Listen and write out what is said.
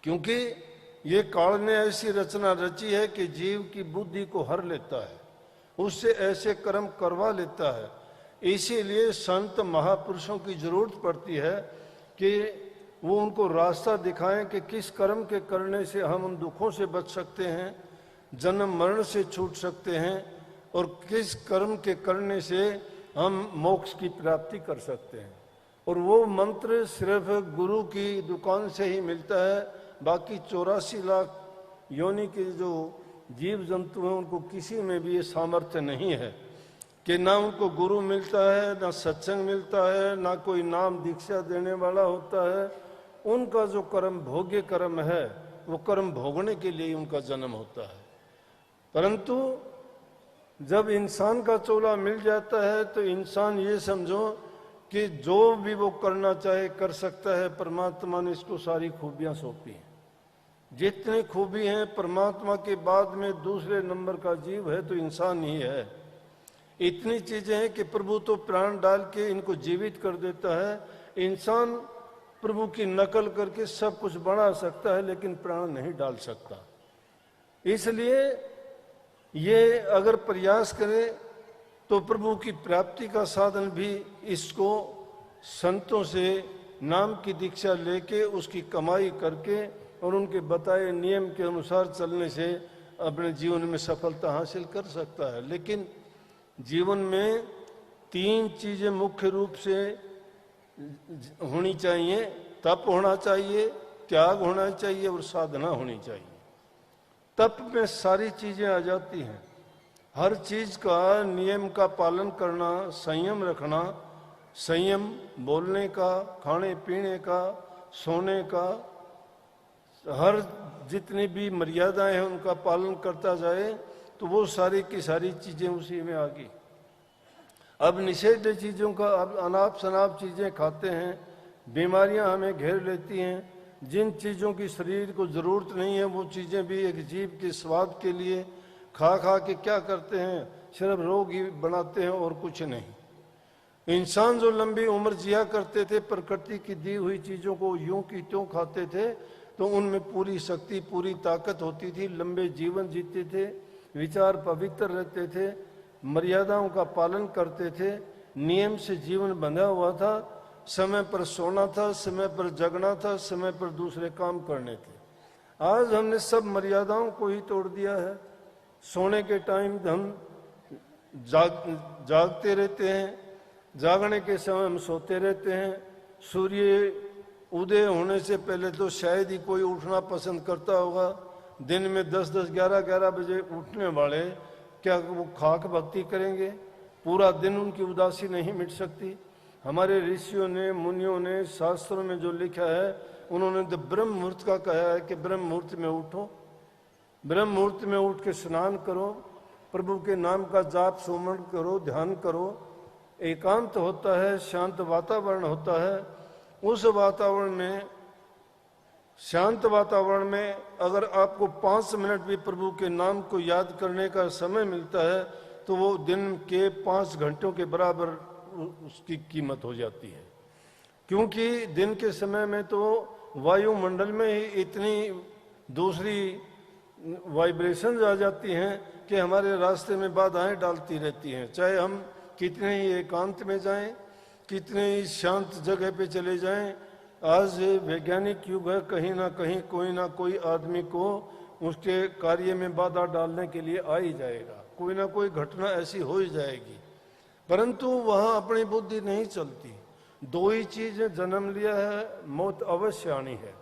क्योंकि ये काल ने ऐसी रचना रची है कि जीव की बुद्धि को हर लेता है, उससे ऐसे कर्म करवा लेता है। इसीलिए संत महापुरुषों की जरूरत पड़ती है कि वो उनको रास्ता दिखाएं कि किस कर्म के करने से हम उन दुखों से बच सकते हैं, जन्म मरण से छूट सकते हैं, और किस कर्म के करने से हम मोक्ष की प्राप्ति कर सकते हैं। और वो मंत्र सिर्फ गुरु की दुकान से ही मिलता है। बाकी 84 लाख योनि के जो जीव जंतु हैं उनको किसी में भी ये सामर्थ्य नहीं है कि ना उनको गुरु मिलता है, ना सत्संग मिलता है, ना कोई नाम दीक्षा देने वाला होता है। उनका जो कर्म भोग्य कर्म है वो कर्म भोगने के लिए उनका जन्म होता है। परंतु जब इंसान का चोला मिल जाता है तो इंसान ये समझो कि जो भी वो करना चाहे कर सकता है। परमात्मा ने इसको सारी खूबियां सौंपी हैं। जितनी खूबी हैं परमात्मा के बाद में दूसरे नंबर का जीव है तो इंसान ही है। इतनी चीजें हैं कि प्रभु तो प्राण डाल के इनको जीवित कर देता है। इंसान प्रभु की नकल करके सब कुछ बना सकता है लेकिन प्राण नहीं डाल सकता। इसलिए ये अगर प्रयास करे तो प्रभु की प्राप्ति का साधन भी इसको संतों से नाम की दीक्षा लेके उसकी कमाई करके और उनके बताए नियम के अनुसार चलने से अपने जीवन में सफलता हासिल कर सकता है। लेकिन जीवन में 3 चीजें मुख्य रूप से होनी चाहिए। तप होना चाहिए, त्याग होना चाहिए और साधना होनी चाहिए। तप में सारी चीजें आ जाती हैं। हर चीज का नियम का पालन करना, संयम रखना, संयम बोलने का, खाने पीने का, सोने का, हर जितनी भी मर्यादाएं हैं उनका पालन करता जाए तो वो सारी की सारी चीजें उसी में आ गई। अब निषेध चीजों का, अब अनाप शनाप चीजें खाते हैं, बीमारियां हमें घेर लेती हैं। जिन चीजों की शरीर को जरूरत नहीं है वो चीजें भी एक जीव के स्वाद के लिए खा खा के क्या करते हैं, सिर्फ रोग ही बनाते हैं और कुछ नहीं। इंसान जो लंबी उम्र जिया करते थे, प्रकृति की दी हुई चीजों को यूं की त्यों खाते थे तो उनमें पूरी शक्ति, पूरी ताकत होती थी, लंबे जीवन जीते थे, विचार पवित्र रहते थे, मर्यादाओं का पालन करते थे, नियम से जीवन बंधा हुआ था, समय पर सोना था, समय पर जगना था, समय पर दूसरे काम करने थे। आज हमने सब मर्यादाओं को ही तोड़ दिया है। सोने के टाइम हम जागते रहते हैं, जागने के समय हम सोते रहते हैं। सूर्य उदय होने से पहले तो शायद ही कोई उठना पसंद करता होगा। दिन में 10-10, 11-11 बजे उठने वाले क्या वो खाक भक्ति करेंगे? पूरा दिन उनकी उदासी नहीं मिट सकती। हमारे ऋषियों ने, मुनियों ने शास्त्रों में जो लिखा है उन्होंने तो ब्रह्म मुहूर्त का कहा है कि ब्रह्म मुहूर्त में उठो, ब्रह्म मुहूर्त में उठ के स्नान करो, प्रभु के नाम का जाप सुमरण करो, ध्यान करो। एकांत होता है, शांत वातावरण होता है। उस वातावरण में, शांत वातावरण में अगर आपको 5 मिनट भी प्रभु के नाम को याद करने का समय मिलता है तो वो दिन के 5 घंटों के बराबर उसकी कीमत हो जाती है। क्योंकि दिन के समय में तो वायुमंडल में ही इतनी दूसरी वाइब्रेशन आ जाती हैं कि हमारे रास्ते में बाधाएं डालती रहती हैं। चाहे हम कितने ही एकांत में जाएं, कितने ही शांत जगह पे चले जाएं, आज वैज्ञानिक युग है, कहीं ना कोई आदमी को उसके कार्य में बाधा डालने के लिए आ ही जाएगा। कोई ना कोई घटना ऐसी हो ही जाएगी। परंतु वहां अपनी बुद्धि नहीं चलती। 2 ही चीजें, जन्म लिया है, मौत अवश्य आनी है।